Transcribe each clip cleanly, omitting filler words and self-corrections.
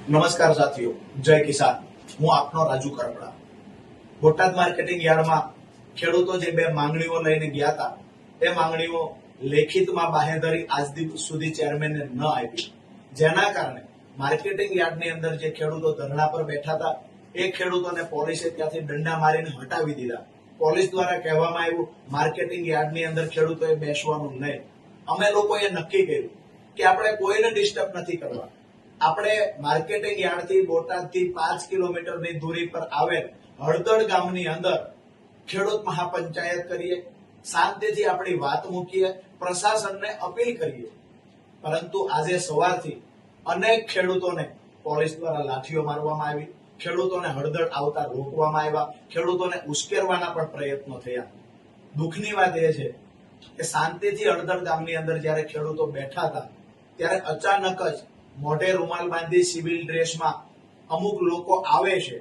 નમસ્કાર સાથીઓ, જય કિસાન. હું આપનો રાજુ કરપડા. બોટાદ માર્કેટિંગ યાર્ડમાં ખેડૂતો જે બે માંગણીઓ લઈને ગયા હતા એ માંગણીઓ લેખિતમાં બાહેધરી આજ દિવસ સુધી ચેરમેનને ન આપી, જેના કારણે માર્કેટિંગ યાર્ડની અંદર જે ખેડૂતો ધરણા પર બેઠા હતા એ ખેડૂતોને પોલીસે ત્યાંથી દંડા મારીને હટાવી દીધા. પોલીસ દ્વારા કહેવામાં આવ્યું માર્કેટિંગ યાર્ડની અંદર ખેડૂતોએ બેસવાનું નહીં. અમે લોકોએ નક્કી કર્યું કે આપણે કોઈને ડિસ્ટર્બ નથી કરવા. આપણે માર્કેટિંગ યાર્ડથી બોટાદથી 5 કિલોમીટરની દૂરી પર આવેલ હળદળ ગામની અંદર ખેડૂત મહાપંચાયત કરીએ, શાંતિથી આપણી વાત મૂકીએ, પ્રશાસનને અપીલ કરીએ. પરંતુ આજે સવારથી અનેક ખેડૂતોને પોલીસ દ્વારા લાઠીઓ મારવામાં આવી, ખેડૂતોને હળદળ આવતા રોકવામાં આવ્યા, ખેડૂતોને ઉશ્કેરવાના પણ પ્રયત્નો થયા. દુઃખની વાત એ છે કે શાંતિથી હળદળ ગામની અંદર જયારે ખેડૂતો બેઠા હતા ત્યારે અચાનક જ મોઢે રૂમાલ બાંધી સિવિલ ડ્રેસમાં અમુક લોકો આવે છે,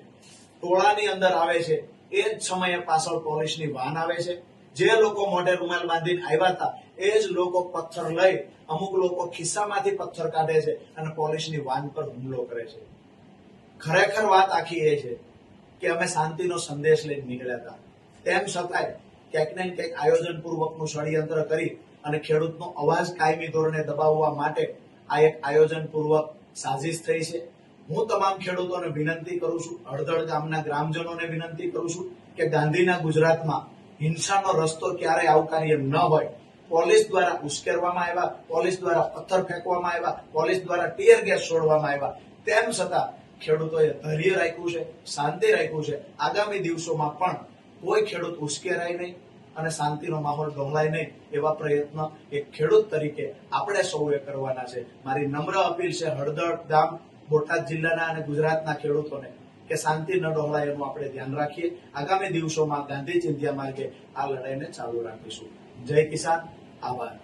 ટોળાની અંદર આવે છે. એ જ સમયે પાછળ પોલીસની વાન આવે છે. જે લોકો મોઢે રૂમાલ બાંધીને આવ્યા હતા એ જ લોકો પથ્થર લઈ, અમુક લોકો ખિસ્સામાંથી પથ્થર કાઢે છે અને પોલીસની વાન પર હુમલો કરે છે. ખરેખર વાત આખી એ છે કે અમે શાંતિનો સંદેશ લઈને નીકળ્યા હતા, તેમ છતાંય ક્યાંક ને ક્યાંક આયોજનપૂર્વકનું ષડયંત્ર કરી અને ખેડૂતનો અવાજ કાયમી ધોરણે દબાવવા માટે આ એક આયોજનપૂર્વક સાજિશ થઈ છે. હું તમામ ખેડૂતોને વિનંતી કરું છું, હળદળ ગામના ગ્રામજનોને વિનંતી કરું છું કે ગાંધીના ગુજરાતમાં હિંસાનો રસ્તો ક્યારેય આવકાર્ય ન હોય. પોલીસ દ્વારા ઉશ્કેરવામાં આવ્યા, પોલીસ દ્વારા પથ્થર ફેંકવામાં આવ્યા, પોલીસ દ્વારા ટીયર ગેસ છોડવામાં આવ્યા, તેમ છતાં ખેડૂતોએ ધૈર્ય રાખ્યું છે, શાંતિ રાખ્યું છે. આગામી દિવસોમાં પણ કોઈ ખેડૂત ઉશ્કેરાય નહીં અને શાંતિનો માહોલ ડહોળાય નહીં એવા પ્રયત્ન એક ખેડૂત તરીકે આપણે સૌએ કરવાના છે. મારી નમ્ર અપીલ છે હળદળ ગામ, બોટાદ જિલ્લાના અને ગુજરાતના ખેડૂતોને કે શાંતિ ન ડહોળાય એનું આપણે ધ્યાન રાખીએ. આગામી દિવસોમાં ગાંધી ચિંધ્યા માર્ગે આ લડાઈને ચાલુ રાખીશું. જય કિસાન. આભાર.